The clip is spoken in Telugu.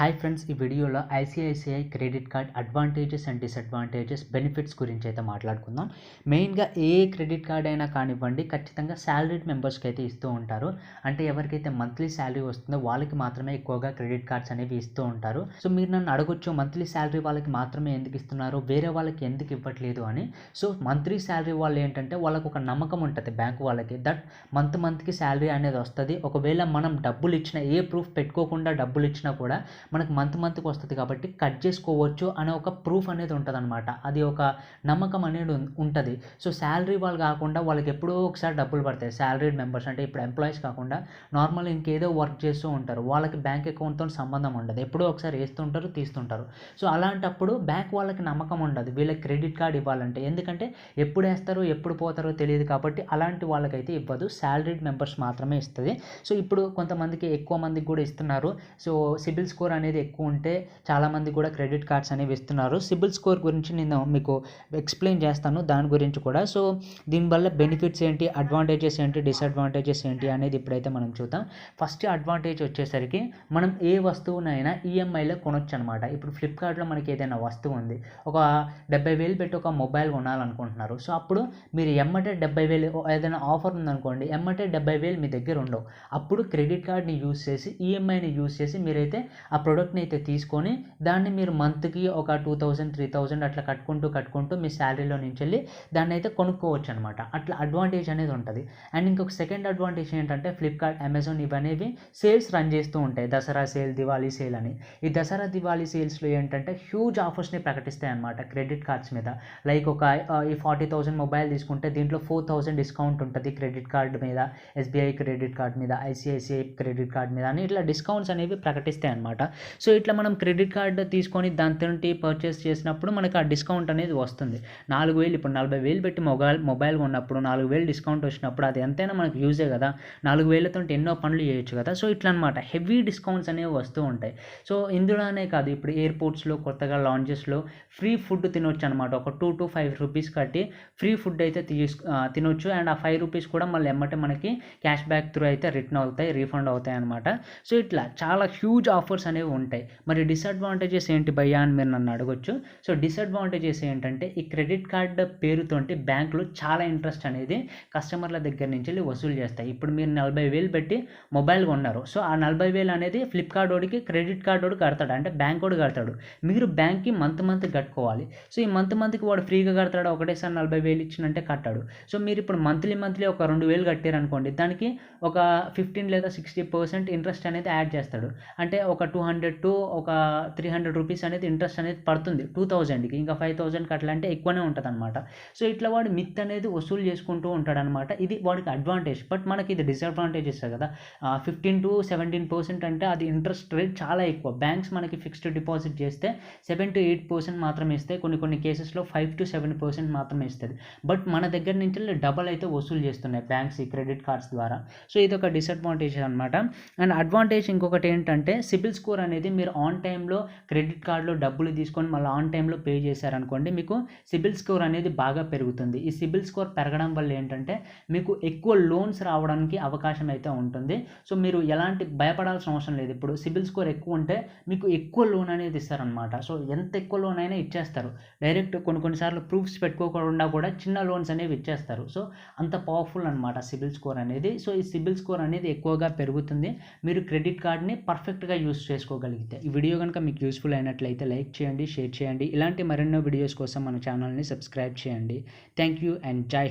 హాయ్ ఫ్రెండ్స్, ఈ వీడియోలో ICICI credit card advantages and disadvantages benefits గురించి అయితే మాట్లాడుకుందాం. మెయిన్గా ఏ క్రెడిట్ కార్డ్ అయినా కానివ్వండి, ఖచ్చితంగా శాలరీడ్ మెంబర్స్కి అయితే ఇస్తూ ఉంటారు. అంటే ఎవరికైతే మంత్లీ శాలరీ వస్తుందో వాళ్ళకి మాత్రమే ఎక్కువగా క్రెడిట్ కార్డ్స్ అనేవి ఇస్తూ ఉంటారు. సో మీరు నన్ను అడగొచ్చు, మంత్లీ శాలరీ వాళ్ళకి మాత్రమే ఎందుకు ఇస్తున్నారు, వేరే వాళ్ళకి ఎందుకు ఇవ్వట్లేదు అని. సో మంత్లీ శాలరీ వాళ్ళు ఏంటంటే వాళ్ళకు ఒక నమ్మకం ఉంటుంది బ్యాంక్ వాళ్ళకి, దట్ మంత్కి శాలరీ అనేది వస్తుంది. ఒకవేళ మనం డబ్బులు ఇచ్చిన, ఏ ప్రూఫ్ పెట్టుకోకుండా డబ్బులు ఇచ్చినా కూడా మనకు మంత్కి వస్తుంది కాబట్టి కట్ చేసుకోవచ్చు అనే ఒక ప్రూఫ్ అనేది ఉంటుంది అనమాట. అది ఒక నమ్మకం అనేది ఉంటుంది. సో శాలరీ వాళ్ళు కాకుండా వాళ్ళకి ఎప్పుడో ఒకసారి డబ్బులు పడతాయి. శాలరీడ్ మెంబర్స్ అంటే ఇప్పుడు ఎంప్లాయీస్ కాకుండా నార్మల్ ఇంకేదో వర్క్ చేస్తూ ఉంటారు, వాళ్ళకి బ్యాంక్ అకౌంట్తో సంబంధం ఉండదు, ఎప్పుడో ఒకసారి వేస్తుంటారు తీస్తుంటారు. సో అలాంటప్పుడు బ్యాంక్ వాళ్ళకి నమ్మకం ఉండదు వీళ్ళకి క్రెడిట్ కార్డ్ ఇవ్వాలంటే, ఎందుకంటే ఎప్పుడు వేస్తారో ఎప్పుడు పోతారో తెలియదు కాబట్టి అలాంటి వాళ్ళకైతే ఇవ్వదు, శాలరీడ్ మెంబర్స్ మాత్రమే ఇస్తుంది. సో ఇప్పుడు కొంతమందికి, ఎక్కువ మందికి కూడా ఇస్తున్నారు. సో సిబిల్ స్కోర్ అనేది ఎక్కువ ఉంటే చాలామంది కూడా క్రెడిట్ కార్డ్స్ అనేవి ఇస్తున్నారు. సిబిల్ స్కోర్ గురించి నేను మీకు ఎక్స్ప్లెయిన్ చేస్తాను, దాని గురించి కూడా. సో దీనివల్ల బెనిఫిట్స్ ఏంటి, అడ్వాంటేజెస్ ఏంటి, డిసడ్వాంటేజెస్ ఏంటి అనేది ఇప్పుడైతే మనం చూద్దాం. ఫస్ట్ అడ్వాంటేజ్ వచ్చేసరికి మనం ఏ వస్తువునైనా ఈఎంఐలో కొనొచ్చు అనమాట. ఇప్పుడు ఫ్లిప్కార్ట్లో మనకి ఏదైనా వస్తువు ఉంది, ఒక 70,000 పెట్టి ఒక మొబైల్ కొనాలనుకుంటున్నారు. సో అప్పుడు మీరు ఎమ్మటే 70,000 ఏదైనా ఆఫర్ ఉందనుకోండి, ఎమ్మటే 70,000 మీ దగ్గర ఉండవు. అప్పుడు క్రెడిట్ కార్డ్ని యూజ్ చేసి, ఈఎంఐని యూజ్ చేసి మీరైతే ఆ ప్రోడక్ట్ని అయితే తీసుకొని దాన్ని మీరు మంత్కి ఒక 2,000 3,000 అట్లా కట్టుకుంటూ మీ శాలరీలో నుంచి వెళ్ళి దాన్ని అయితే కొనుక్కోవచ్చు అనమాట. అట్లా అడ్వాంటేజ్ అనేది ఉంటుంది. అండ్ ఇంకొక సెకండ్ అడ్వాంటేజ్ ఏంటంటే, ఫ్లిప్కార్ట్, అమెజాన్ ఇవనేవి సేల్స్ రన్ చేస్తూ ఉంటాయి. దసరా సేల్, దివాళీ సేల్ అని. ఈ దసరా దివాళీ సేల్స్లో ఏంటంటే హ్యూజ్ ఆఫర్స్ని ప్రకటిస్తాయి అనమాట క్రెడిట్ కార్డ్స్ మీద. లైక్ ఈ 40,000 మొబైల్ తీసుకుంటే దీంట్లో 4,000 డిస్కౌంట్ ఉంటుంది క్రెడిట్ కార్డ్ మీద, ఎస్బీఐ క్రెడిట్ కార్డ్ మీద, ఐసిఐసిఐ క్రెడిట్ కార్డ్ మీద అని ఇట్లా డిస్కౌంట్స్ అనేవి ప్రకటిస్తాయి అనమాట. సో ఇట్లా మనం క్రెడిట్ కార్డ్ తీసుకొని దాంతో పర్చేస్ చేసినప్పుడు మనకు ఆ డిస్కౌంట్ అనేది వస్తుంది. 4,000, ఇప్పుడు 40,000 పెట్టి మొబైల్ కొన్నప్పుడు 4,000 డిస్కౌంట్ వచ్చినప్పుడు అది ఎంతైనా మనకు యూజే కదా. 4,000తో ఎన్నో పనులు చేయొచ్చు కదా. సో ఇట్లా అనమాట హెవీ డిస్కౌంట్స్ అనేవి వస్తూ ఉంటాయి. సో ఇందులోనే కాదు, ఇప్పుడు ఎయిర్పోర్ట్స్లో కొత్తగా లాంచెస్లో ఫ్రీ ఫుడ్ తినొచ్చు అనమాట. ఒక 2 to 5 రూపీస్ కట్టి ఫ్రీ ఫుడ్ అయితే తినొచ్చు. అండ్ ఆ 5 రూపీస్ కూడా మళ్ళీ ఎమ్మటే మనకి క్యాష్ బ్యాక్ త్రూ అయితే రిటర్న్ అవుతాయి, రీఫండ్ అవుతాయి అనమాట. సో ఇట్లా చాలా హ్యూజ్ ఆఫర్స్ అనేవి ఉంటాయి. మరి డిసడ్వాంటేజెస్ ఏంటి భయ్యా అని మీరు నన్ను అడగొచ్చు. సో డిసడ్వాంటేజెస్ ఏంటంటే, ఈ క్రెడిట్ కార్డ్ పేరుతోటి బ్యాంకులు చాలా ఇంట్రెస్ట్ అనేది కస్టమర్ల దగ్గర నుంచి వెళ్ళి వసూలు చేస్తాయి. ఇప్పుడు మీరు 40,000 పెట్టి మొబైల్ కొన్నారు. సో ఆ 40,000 అనేది ఫ్లిప్కార్ట్ వాడికి, క్రెడిట్ కార్డ్ వాడు కడతాడు, అంటే బ్యాంక్ వాడు కడతాడు. మీరు బ్యాంక్కి మంత్ కట్టుకోవాలి. సో ఈ మంత్కి వాడు ఫ్రీగా కడతాడు, ఒకటేసారి 40,000 ఇచ్చినంటే కట్టాడు. సో మీరు ఇప్పుడు మంత్లీ ఒక 2,000 కట్టారనుకోండి, దానికి ఒక 15 లేదా 60% ఇంట్రెస్ట్ అనేది యాడ్ చేస్తాడు. అంటే ఒక 200 to ఒక 300 రూపీస్ అనేది ఇంట్రెస్ట్ అనేది పడుతుంది 2,000కి. ఇంకా 5,000 కట్టాలంటే ఎక్కువనే ఉంటుంది అనమాట. సో ఇట్లా వాడు మిత్ అనేది వసూలు చేసుకుంటూ ఉంటాడనమాట. ఇది వాడికి అడ్వాంటేజ్. బట్ మనకి ఇది డిసడ్వాంటేజెస్ కదా. 15 to 17% అంటే అది ఇంట్రెస్ట్ రేట్ చాలా ఎక్కువ. బ్యాంక్స్ మనకి ఫిక్స్డ్ డిపాజిట్ చేస్తే 7 to 8% మాత్రమే ఇస్తాయి, కొన్ని కేసెస్లో 5 to 7% మాత్రమే ఇస్తుంది. బట్ మన దగ్గర నుంచి డబల్ అయితే వసూలు చేస్తున్నాయి బ్యాంక్స్ ఈ క్రెడిట్ కార్డ్స్ ద్వారా. సో ఇది ఒక డిసడ్వాంటేజ్ అనమాట. అండ్ అడ్వాంటేజ్ ఇంకొకటి ఏంటంటే, సిబిల్ స్కోర్ అనేది మీరు ఆన్ టైంలో క్రెడిట్ కార్డులో డబ్బులు తీసుకొని మళ్ళీ ఆన్ టైంలో పే చేశారనుకోండి, మీకు సిబిల్ స్కోర్ అనేది బాగా పెరుగుతుంది. ఈ సిబిల్ స్కోర్ పెరగడం వల్ల ఏంటంటే మీకు ఎక్కువ లోన్స్ రావడానికి అవకాశం అయితే ఉంటుంది. సో మీరు ఎలాంటి భయపడాల్సిన అవసరం లేదు. ఇప్పుడు సిబిల్ స్కోర్ ఎక్కువ ఉంటే మీకు ఎక్కువ లోన్ అనేది ఇస్తారనమాట. సో ఎంత ఎక్కువ లోన్ అయినా ఇచ్చేస్తారు డైరెక్ట్. కొన్నిసార్లు ప్రూఫ్స్ పెట్టుకోకుండా కూడా చిన్న లోన్స్ అనేవి ఇచ్చేస్తారు. సో అంత పవర్ఫుల్ అనమాట సిబిల్ స్కోర్ అనేది. సో ఈ సిబిల్ స్కోర్ అనేది ఎక్కువగా పెరుగుతుంది మీరు క్రెడిట్ కార్డ్ని పర్ఫెక్ట్గా యూస్ చేసుకోగలిగితే. ఈ వీడియో కనుక మీకు యూస్ఫుల్ అయినట్లయితే లైక్ చేయండి, షేర్ చేయండి. ఇలాంటి మరెన్నో వీడియోస్ కోసం మన ఛానల్ని సబ్స్క్రైబ్ చేయండి. థ్యాంక్ యూ అండ్ జై హింద్.